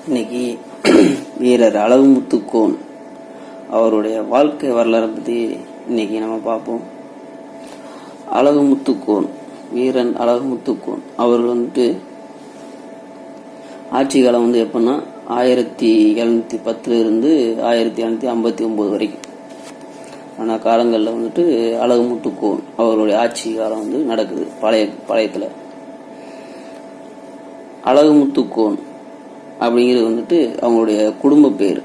இன்னைக்கு வீரர் அழகுமுத்துக்கோன் அவருடைய வாழ்க்கை வரலாறை பற்றி இன்னைக்கு நம்ம பார்ப்போம். அழகுமுத்துக்கோன், வீரன் அழகுமுத்துக்கோன் அவர்கள் ஆட்சி காலம் எப்படின்னா 1710 இருந்து 1759 வரைக்கும் ஆன காலங்களில் அழகுமுத்துக்கோன் அவருடைய ஆட்சி காலம் நடக்குது. பழையத்துல அழகுமுத்துக்கோன் அப்படிங்கிறது அவங்களுடைய குடும்ப பேர்.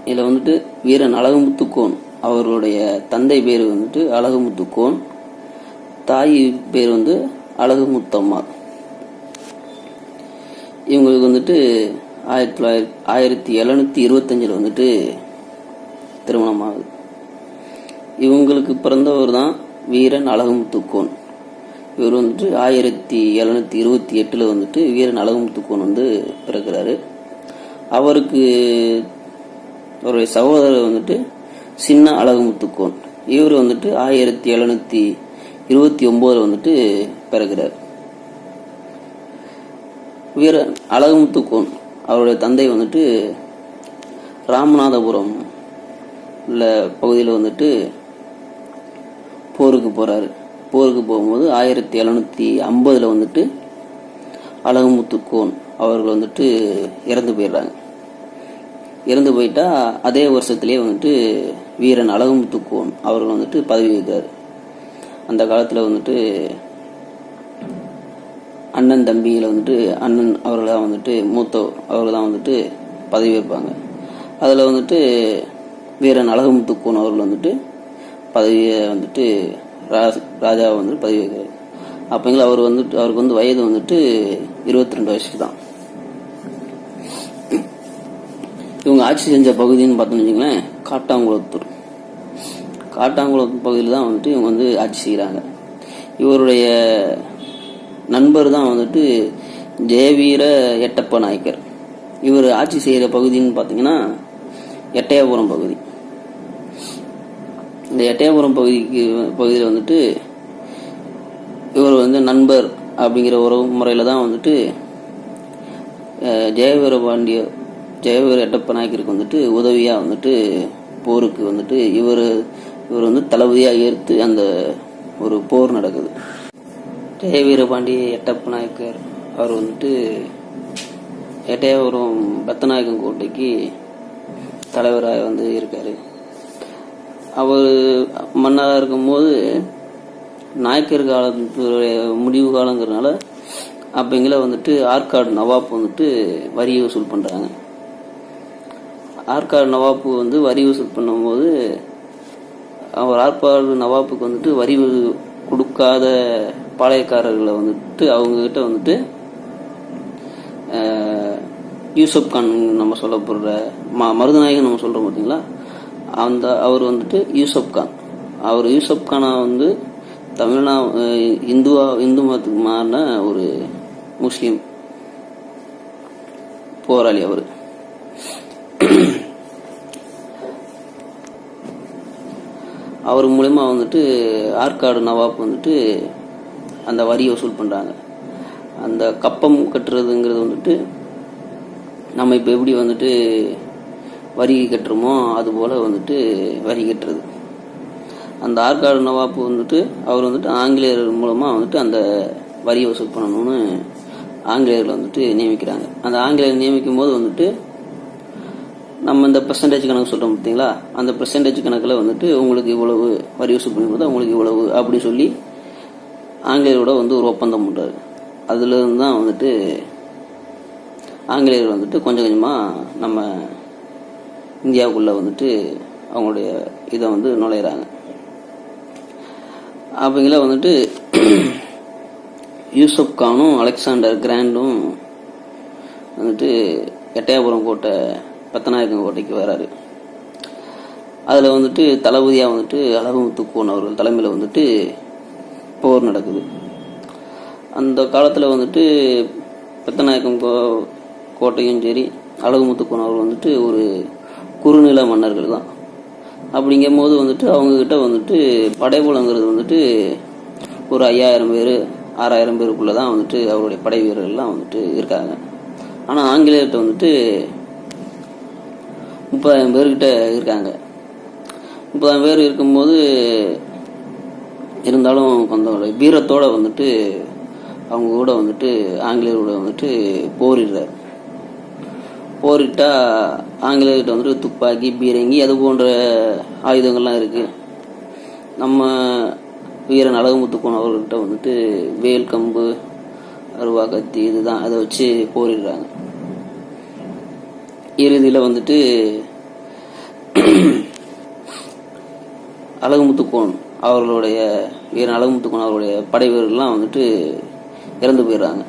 இதுல வீரன் அழகுமுத்துக்கோன் அவர்களுடைய தந்தை பேர் அழகுமுத்துக்கோன், தாய் பேர் அழகுமுத்தம்மா. இவங்களுக்கு 1725 திருமணம் ஆகுது. இவங்களுக்கு பிறந்தவர் தான் வீரன் அழகுமுத்துக்கோன். இவர் 1728 வீரன் அழகுமுத்துக்கோன் பிறக்கிறாரு. அவருக்கு அவருடைய சகோதரர் சின்ன அழகுமுத்துக்கோன். இவர் 1729 பிறக்கிறார். வீரன் அழகுமுத்துக்கோன் அவருடைய தந்தை ராமநாதபுரம் உள்ள பகுதியில் போருக்கு போறாரு. போருக்கு போகும்போது 1750 அழகுமுத்துக்கோன் அவர்கள் இறந்து போயிடுறாங்க. இறந்து போயிட்டா அதே வருஷத்திலேயே வீரன் அழகுமுத்துக்கோன் அவர்கள் பதவி வைக்கிறார். அந்த காலத்துல அண்ணன் தம்பியில அண்ணன் அவர்கள் தான் மூத்த அவர்கள் தான் பதவி வைப்பாங்க. அதுல வீரன் அழகுமுத்துக்கோன் அவர்கள் பதவியை ராஜா பதவி வைக்கிறார். அப்பங்களா அவர் அவருக்கு வயது 22 வயசுக்கு தான். இவங்க ஆட்சி செஞ்ச பகுதின்னு பார்த்தோம்னு வச்சுங்களேன், காட்டாங்குளத்தூர். காட்டாங்குளத்தூர் பகுதியில் தான் இவங்க ஆட்சி செய்கிறாங்க. இவருடைய நண்பர் தான் ஜெயவீர எட்டப்ப நாயக்கர். இவர் ஆட்சி செய்கிற பகுதின்னு பார்த்தீங்கன்னா எட்டயபுரம் பகுதி. இந்த எட்டயபுரம் பகுதியில் இவர் நண்பர் அப்படிங்கிற உறவு முறையில் தான் ஜெயவீர எட்டப்ப நாயக்கருக்கு உதவியா போருக்கு இவர் தளபதியா ஏற்று அந்த ஒரு போர் நடக்குது. ஜெயவீரபாண்டிய எட்டப்ப நாயக்கர் அவர் எட்டயபுரம் பெத்தநாயக்கன் கோட்டைக்கு தலைவராக இருக்காரு. அவர் மன்னராக இருக்கும்போது நாயக்கர் காலத்துடைய முடிவு காலங்கிறதுனால அப்பங்கள ஆற்காடு நவாப் வரி வசூல் பண்றாங்க. ஆற்காடு நவாப்பு வரி வசூல் பண்ணும்போது அவர் ஆற்காடு நவாப்புக்கு வரி கொடுக்காத பாளையக்காரர்களை அவங்க கிட்ட யூசப் கான் நம்ம சொல்ல போடுற மருதநாயகன் நம்ம சொல்றோம் பார்த்தீங்களா, அந்த அவர் யூசப் கான். அவர் யூசப் கானா இந்து மதத்துக்கு மாறின ஒரு முஸ்லீம் போராளி. அவர் அவர் மூலமா ஆற்காடு நவாப் அந்த வரி வசூல் பண்றாங்க. அந்த கப்பம் கட்டுறதுங்கிறது நம்ம இப்ப எப்படி வரி கட்டுறோமோ அது போல வரி கட்டுறது. அந்த ஆற்காடு நவாப் அவர் ஆங்கிலேயர் மூலமா அந்த வரி வசூல் பண்ணணும்னு ஆங்கிலேயர்கள் நியமிக்கிறாங்க. அந்த ஆங்கிலேயர் நியமிக்கும் போது நம்ம இந்த பெர்சன்டேஜ் கணக்கு சொல்றோம் பார்த்தீங்களா, அந்த பெர்சன்டேஜ் கணக்குல உங்களுக்கு இவ்வளவு வரி வசூல் பண்ணும்போது உங்களுக்கு இவ்வளவு அப்படி சொல்லி ஆங்கிலேயரோட ஒரு ஒப்பந்தம் பண்றாரு. அதுல இருந்து தான் ஆங்கிலேயர் கொஞ்சம் கொஞ்சமா நம்ம இந்தியாவுக்குள்ள அவங்களுடைய இதை நுழையிறாங்க. அவங்கள யூசப் கானும் அலெக்சாண்டர் கிராண்டும் எட்டயபுரம் கோட்டை பெத்தநாயக்கன் கோட்டைக்கு வராரு. அதுல தளபதியா அழகுமுத்துக்கோன் அவர்கள் தலைமையில போர் நடக்குது. அந்த காலத்துல பெத்தநாயக்கம் கோட்டையும் சரி அழகுமுத்துக்கோன் அவர்கள் ஒரு குறுநில மன்னர்கள் தான். அப்படிங்கும் போது அவங்க கிட்ட படைபலங்கிறது ஒரு 5000 பேர் 6000 பேருக்குள்ளதான் அவருடைய படை வீரர்கள்லாம் இருக்காங்க. ஆனால் ஆங்கிலேயர்கிட்ட வந்துட்டு 30,000 பேர்கிட்ட இருக்காங்க. 30,000 பேர் இருக்கும்போது இருந்தாலும் கொஞ்சம் வீரத்தோட வந்துட்டு அவங்க கூட வந்துட்டு ஆங்கிலேயரோட வந்துட்டு போரிடுறார். போரிட்டா ஆங்கிலேயர்கிட்ட வந்துட்டு துப்பாக்கி, பீரங்கி அது போன்ற ஆயுதங்கள்லாம் இருக்கு. நம்ம வீரன் அழகுமுத்துக்கோன் அவர்கிட்ட வந்துட்டு வேல், கம்பு, அருவா, கத்தி இதுதான், அதை வச்சு போரிடுறாங்க. இறுதியில் வந்துட்டு அழகுமுத்துக்கோன் அவர்களுடைய வீரன் அழகுமுத்துக்கோன் அவருடைய படை வீரர்கள்லாம் வந்துட்டு இறந்து போயிடுறாங்க.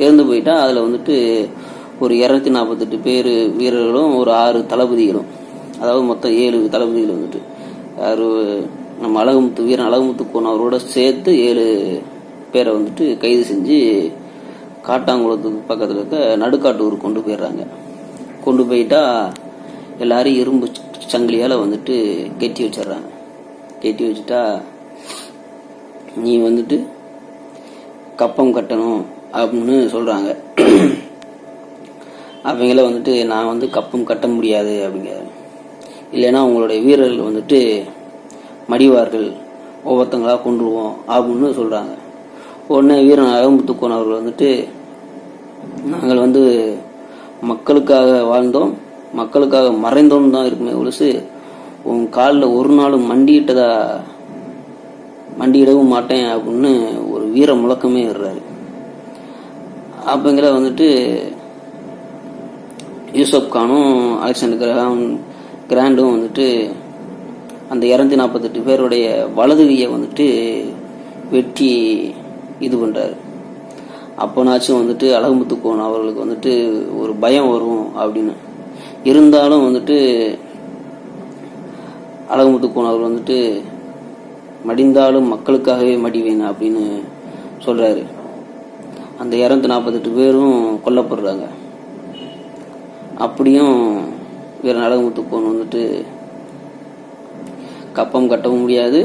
இறந்து போயிட்டா அதில் வந்துட்டு ஒரு 248 பேர் வீரர்களும் ஒரு 6 தளபதிகளும், அதாவது மொத்தம் 7 தளபதிகள் வந்துட்டு யார் நம்ம வீரன் அழகுமுத்துக்கோன் அவரோட சேர்த்து 7 பேரை வந்துட்டு கைது செஞ்சு காட்டாங்குளத்துக்கு பக்கத்தில் இருக்க நடுக்காட்டூர் கொண்டு போயிடுறாங்க. கொண்டு போயிட்டா எல்லாரும் இரும்பு சங்கிலியால் வந்துட்டு கெட்டி வச்சிடுறாங்க. கெட்டி வச்சுட்டா நீ வந்துட்டு கப்பம் கட்டணும் அப்படின்னு சொல்கிறாங்க. அவங்கள வந்துட்டு நான் வந்து கப்பம் கட்ட முடியாது அப்படிங்க, இல்லைன்னா உங்களுடைய வீரர்கள் வந்துட்டு மடிவார்கள், ஒவ்வொருத்தங்களாக கொண்டுருவோம் அப்படின்னு சொல்கிறாங்க. உடனே வீரன் அழகுமுத்துக்கோன் அவர்கள் வந்துட்டு நாங்கள் வந்து மக்களுக்காக வாழ்ந்தோம், மக்களுக்காக மறைந்தோம் தான் இருக்குமே ஒழுசு உன் காலில் ஒரு நாளும் மண்டியிடவும் மாட்டேன் அப்படின்னு ஒரு வீர முழக்கமே ஏறுறாரு. அப்பங்கிற வந்துட்டு யூசப் கானும் அலெக்சாண்டர் கிராண்டும் வந்துட்டு அந்த 248 பேருடைய வலது கையை வந்துட்டு வெட்டி இது பண்ணுறாரு. அப்போனாச்சும் வந்துட்டு அழகுமுத்துக்கோன் அவர்களுக்கு வந்துட்டு ஒரு பயம் வரும் அப்படின்னு. இருந்தாலும் வந்துட்டு அழகுமுத்துக்கோன் அவர் வந்துட்டு மடிந்தாலும் மக்களுக்காகவே மடிவேன் அப்படின்னு சொல்றாரு. அந்த 248 பேரும் கொல்லப்படுறாங்க. அப்படியும் வீரன் அழகுமுத்துக்கோன் வந்துட்டு கப்பம் கட்டவும் முடியாது,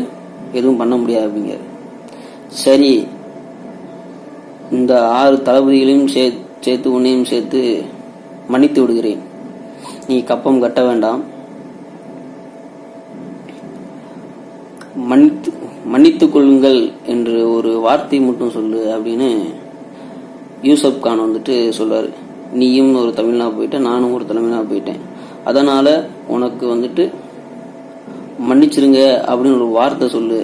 எதுவும் பண்ண முடியாது அப்படிங்கிறார். சரி, இந்த 6 தளபதிகளையும் சேர்த்து உன்னையும் சேர்த்து மன்னித்து விடுகிறேன், நீ கப்பம் கட்ட வேண்டாம், மன்னித்துக் கொள்ளுங்கள் என்று ஒரு வார்த்தை மட்டும் சொல்லு அப்படின்னு யூசப் கான் வந்துட்டு சொல்றாரு. நீயும் ஒரு தமிழ்னா போயிட்டேன், நானும் ஒரு தமிழ்னா போயிட்டேன், அதனால உனக்கு வந்துட்டு மன்னிச்சிருங்க அப்படின்னு ஒரு வார்த்தை சொல்லு,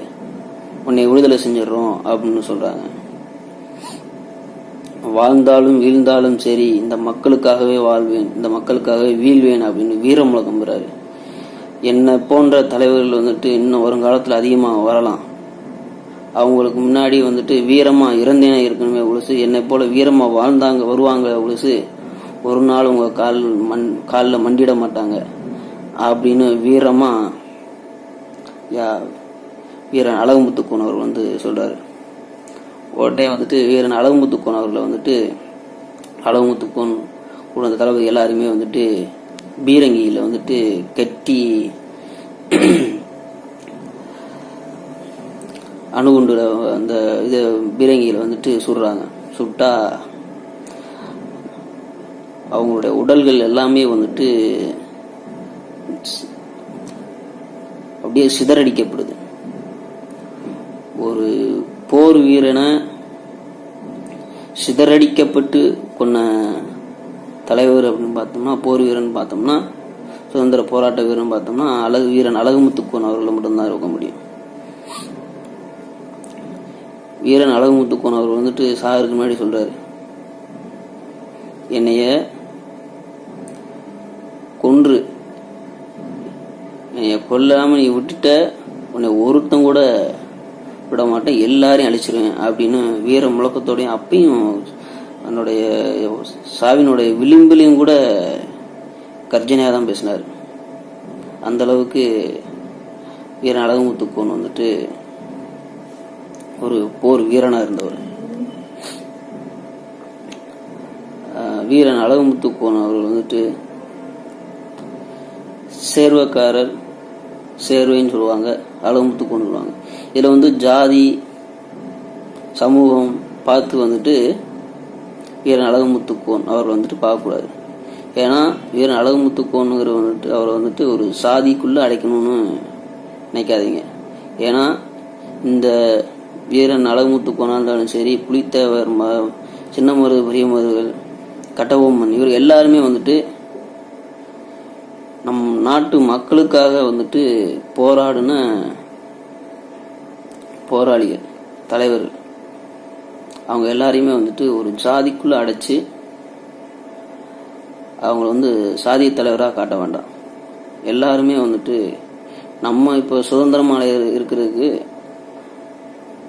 உன்னை விடுதலை செஞ்சிடறோம் அப்படின்னு சொல்றாங்க. வாழ்ந்தாலும் வீழ்ந்தாலும் சரி, இந்த மக்களுக்காகவே வாழ்வேன், இந்த மக்களுக்காகவே வீழ்வேன் அப்படின்னு வீர முழக்கம்புறாரு. என்னை போன்ற தலைவர்கள் வந்துட்டு இன்னும் வருங்காலத்தில் அதிகமாக வரலாம். அவங்களுக்கு முன்னாடி வந்துட்டு வீரமா இறந்தேனே இருக்கணுமே உழுசு, என்னை போல வீரமா வாழ்ந்தாங்க வருவாங்க உழுசு, ஒரு நாள் உங்க காலில் மண்டிட மாட்டாங்க அப்படின்னு வீரமா வீரன் அழகுமுத்துக்கோன் அவர் வந்து சொல்றாரு. உடனே வந்துட்டு வீரன் அழகுமுத்துக்கோன் அவர்களை வந்துட்டு அழகுமுத்துக்கோன் கூட அந்த தளபதி எல்லாருமே வந்துட்டு பீரங்கியில் வந்துட்டு கட்டி அணுகுண்டு அந்த இது பீரங்கியில் வந்துட்டு சுடுறாங்க. சுட்டா அவங்களுடைய உடல்கள் எல்லாமே வந்துட்டு அப்படியே சிதறடிக்கப்படுது. ஒரு போர் வீரனை சிதறடிக்கப்பட்டு கொன்ன தலைவர் அப்படின்னு பார்த்தோம்னா, போர் வீரன் பார்த்தோம்னா, சுதந்திர போராட்ட வீரன் பார்த்தோம்னா வீரன் அழகுமுத்துக்கோன் அவர்களை மட்டும்தான் இருக்க முடியும். வீரன் அழகுமுத்துக்கோன் அவர் வந்துட்டு சாகருக்கு முன்னாடி சொல்றாரு, என்னைய கொன்று என்னைய கொல்லாம நீ விட்டுட்ட, உன்னை ஒருத்தம் கூட விட மாட்டேன், எல்லாரையும் அழிச்சிருவேன் அப்படின்னு வீர முழக்கத்தோடையும் அப்பையும் தன்னுடைய சாவினுடைய விளிம்பிலையும் கூட கர்ஜனையாக தான் பேசினார். அந்த அளவுக்கு வீரன் அழகுமுத்துக்கோன் வந்துட்டு ஒரு போர் வீரனா இருந்தவர். வீரன் அழகுமுத்துக்கோன் அவர்கள் வந்துட்டு சேர்வக்காரர், சேர்வைன்னு சொல்லுவாங்க, அழகுமுத்துக்கோன் சொல்லுவாங்க. இதில் வந்து ஜாதி சமூகம் பார்த்து வந்துட்டு வீரன் அழகுமுத்துக்கோன் அவர் வந்துட்டு பார்க்கக்கூடாது. ஏன்னா வீரன் அழகுமுத்துக்கோனுங்கிற வந்துட்டு அவரை வந்துட்டு ஒரு சாதிக்குள்ளே அடைக்கணும்னு நினைக்காதீங்க. ஏன்னா இந்த வீரன் அழகுமுத்துக்கோனாக இருந்தாலும் சரி, புலித்தேவர், சின்ன மருது, பெரிய மருதுகள், கட்டபொம்மன், இவர் எல்லாருமே வந்துட்டு நம் நாட்டு மக்களுக்காக வந்துட்டு போராடின போராளிகள், தலைவர்கள். அவங்க எல்லாரையுமே வந்துட்டு ஒரு ஜாதிக்குள்ளே அடைச்சி அவங்கள வந்து சாதிய தலைவராக காட்ட வேண்டாம். எல்லாருமே வந்துட்டு நம்ம இப்போ சுதந்திரமாக இருக்கிறதுக்கு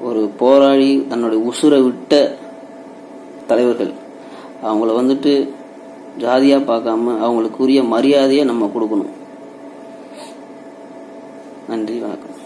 ஒரு போராடி தன்னுடைய உசுரை விட்ட தலைவர்கள். அவங்கள வந்துட்டு ஜாதியாக பார்க்காம அவங்களுக்குரிய மரியாதையை நம்ம கொடுக்கணும். நன்றி, வணக்கம்.